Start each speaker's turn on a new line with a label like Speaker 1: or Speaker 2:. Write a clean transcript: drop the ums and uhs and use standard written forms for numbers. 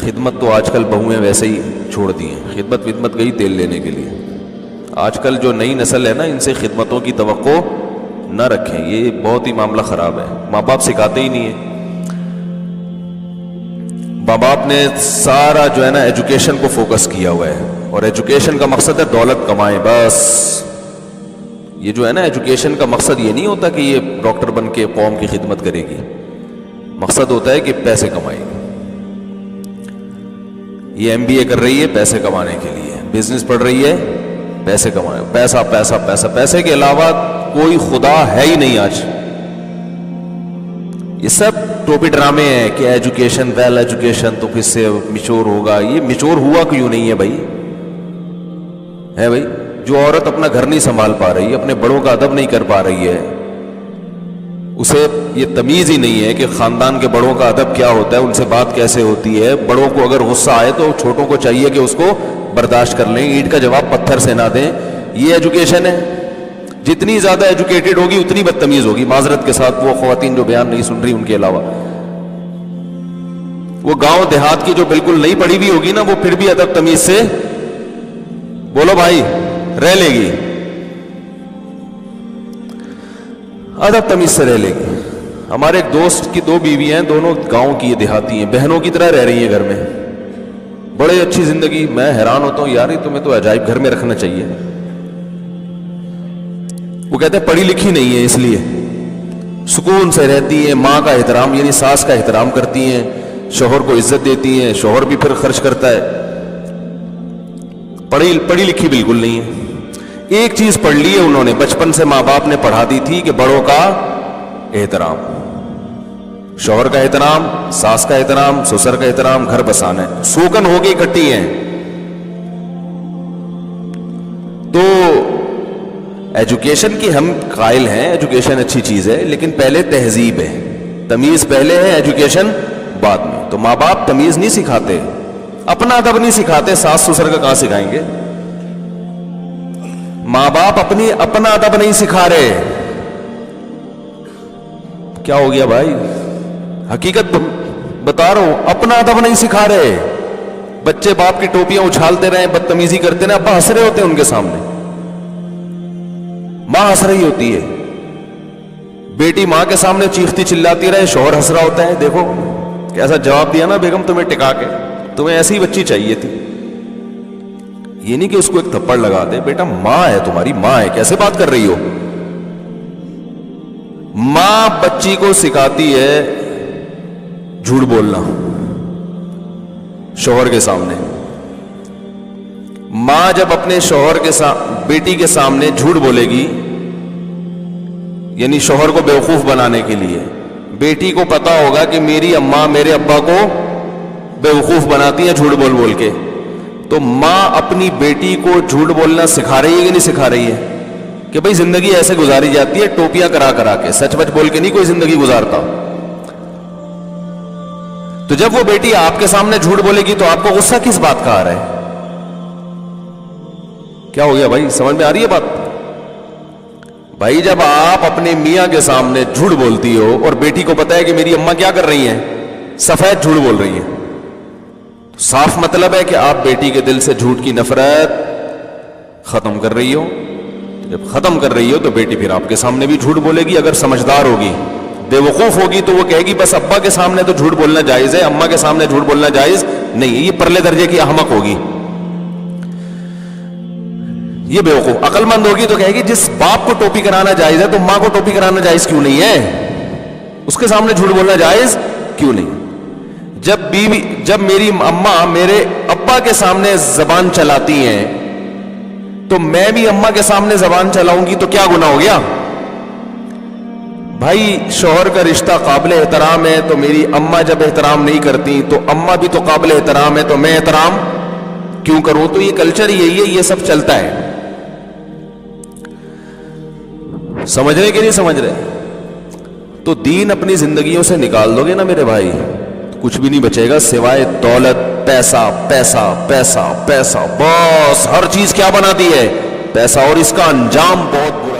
Speaker 1: خدمت تو آج کل بہویں ویسے ہی چھوڑ دی ہیں، خدمت ودمت گئی تیل لینے کے لیے. آج کل جو نئی نسل ہے نا، ان سے خدمتوں کی توقع نہ رکھیں، یہ بہت ہی معاملہ خراب ہے. ماں باپ سکھاتے ہی نہیں ہیں. ماں باپ نے سارا جو ہے نا ایجوکیشن کو فوکس کیا ہوا ہے، اور ایجوکیشن کا مقصد ہے دولت کمائیں بس. یہ جو ہے نا ایجوکیشن کا مقصد یہ نہیں ہوتا کہ یہ ڈاکٹر بن کے قوم کی خدمت کرے گی. مقصد ہوتا ہے کہ پیسے کمائے گی. یہ MBA کر رہی ہے پیسے کمانے کے لیے، بزنس پڑھ رہی ہے پیسے کمائے، پیسہ پیسہ پیسہ. پیسے کے علاوہ کوئی خدا ہے ہی نہیں آج. یہ سب ٹوپی ڈرامے ہیں کہ ایجوکیشن، ویل ایجوکیشن تو کس سے میچور ہوگا. یہ میچور ہوا کیوں نہیں ہے بھائی؟ ہے بھائی، جو عورت اپنا گھر نہیں سنبھال پا رہی ہے، اپنے بڑوں کا ادب نہیں کر پا رہی ہے، اسے یہ تمیز ہی نہیں ہے کہ خاندان کے بڑوں کا ادب کیا ہوتا ہے، ان سے بات کیسے ہوتی ہے. بڑوں کو اگر غصہ آئے تو چھوٹوں کو چاہیے کہ اس کو برداشت کر لیں، اینٹ کا جواب پتھر سے نہ دیں. یہ ایجوکیشن ہے. جتنی زیادہ ایجوکیٹڈ ہوگی اتنی بدتمیز ہوگی. معذرت کے ساتھ وہ خواتین جو بیان نہیں سن رہی ان کے علاوہ، وہ گاؤں دیہات کی جو بالکل نہیں پڑھی ہوئی ہوگی نا، وہ پھر بھی ادب تمیز سے بولو بھائی رہ لے گی، ادب تمیز سے رہ لے گی. ہمارے ایک دوست کی 2 بیوی ہیں، دونوں گاؤں کی دیہاتی ہیں، بہنوں کی طرح رہ رہی ہیں گھر میں، بڑے اچھی زندگی. میں حیران ہوتا ہوں یار یہ تمہیں تو عجائب گھر میں رکھنا چاہیے. وہ کہتے ہیں پڑھی لکھی نہیں ہے، اس لیے سکون سے رہتی ہیں، ماں کا احترام یعنی ساس کا احترام کرتی ہیں، شوہر کو عزت دیتی ہیں، شوہر بھی پھر خرچ کرتا ہے. پڑھی لکھی بالکل نہیں ہے. ایک چیز پڑھ لی ہے انہوں نے، بچپن سے ماں باپ نے پڑھا دی تھی کہ بڑوں کا احترام، شوہر کا احترام، ساس کا احترام، سسر کا احترام، گھر بسانا ہے. سوکن ہو گئی اکٹھی ہیں. تو ایجوکیشن کی ہم قائل ہیں، ایجوکیشن اچھی چیز ہے، لیکن پہلے تہذیب ہے، تمیز پہلے ہے، ایجوکیشن بعد میں. تو ماں باپ تمیز نہیں سکھاتے، اپنا ادب نہیں سکھاتے، ساس سسر کا کہاں سکھائیں گے؟ ماں باپ اپنا ادب نہیں سکھا رہے. کیا ہو گیا بھائی؟ حقیقت بتا رہا ہوں، اپنا ادب نہیں سکھا رہے. بچے باپ کی ٹوپیاں اچھالتے رہے، بدتمیزی کرتے رہے، ابا ہنس رہے ہوتے ہیں ان کے سامنے، ماں ہنس رہی ہوتی ہے، بیٹی ماں کے سامنے چیختی چلاتی رہے، شوہر ہنس رہا ہوتا ہے. دیکھو کیسا جواب دیا نا بیگم تمہیں ٹکا کے، تمہیں ایسی بچی چاہیے تھی. یہ نہیں کہ اس کو ایک تھپڑ لگا دے، بیٹا ماں ہے تمہاری، ماں ہے، کیسے بات کر رہی ہو. ماں بچی کو سکھاتی ہے جھوٹ بولنا شوہر کے سامنے. ماں جب اپنے شوہر کے بیٹی کے سامنے جھوٹ بولے گی، یعنی شوہر کو بیوقوف بنانے کے لیے، بیٹی کو پتا ہوگا کہ میری اماں میرے ابا کو بیوقوف بناتی ہے جھوٹ بول بول کے. تو ماں اپنی بیٹی کو جھوٹ بولنا سکھا رہی ہے کہ نہیں سکھا رہی ہے؟ کہ بھئی زندگی ایسے گزاری جاتی ہے ٹوپیاں کرا کرا کے، سچ بچ بول کے نہیں کوئی زندگی گزارتا. تو جب وہ بیٹی آپ کے سامنے جھوٹ بولے گی تو آپ کو غصہ کس بات کا آ رہا ہے؟ کیا ہو گیا بھائی؟ سمجھ میں آ رہی ہے بات؟ بھائی جب آپ اپنے میاں کے سامنے جھوٹ بولتی ہو اور بیٹی کو پتا ہے کہ میری اماں کیا کر رہی ہیں، سفید جھوٹ بول رہی ہیں، صاف مطلب ہے کہ آپ بیٹی کے دل سے جھوٹ کی نفرت ختم کر رہی ہو. جب ختم کر رہی ہو تو بیٹی پھر آپ کے سامنے بھی جھوٹ بولے گی. اگر سمجھدار ہوگی، بے وقوف ہوگی تو وہ کہے گی بس ابا کے سامنے تو جھوٹ بولنا جائز ہے، اماں کے سامنے جھوٹ بولنا جائز نہیں. یہ پرلے درجے کی احمق ہوگی. یہ بے وقوف. عقل مند ہوگی تو کہے گی جس باپ کو ٹوپی کرانا جائز ہے تو ماں کو ٹوپی کرانا جائز کیوں نہیں ہے؟ اس کے سامنے جھوٹ بولنا جائز کیوں نہیں؟ جب میری اماں میرے ابا کے سامنے زبان چلاتی ہیں تو میں بھی اماں کے سامنے زبان چلاؤں گی تو کیا گناہ ہو گیا؟ بھائی شوہر کا رشتہ قابل احترام ہے، تو میری اماں جب احترام نہیں کرتی تو اماں بھی تو قابل احترام ہے، تو میں احترام کیوں کروں؟ تو یہ کلچر یہی ہے، یہ سب چلتا ہے. سمجھ رہے کہ نہیں سمجھ رہے؟ تو دین اپنی زندگیوں سے نکال دو گے نا میرے بھائی، کچھ بھی نہیں بچے گا سوائے دولت، پیسہ پیسہ پیسہ پیسہ. بس ہر چیز کیا بنا دی ہے؟ پیسہ. اور اس کا انجام بہت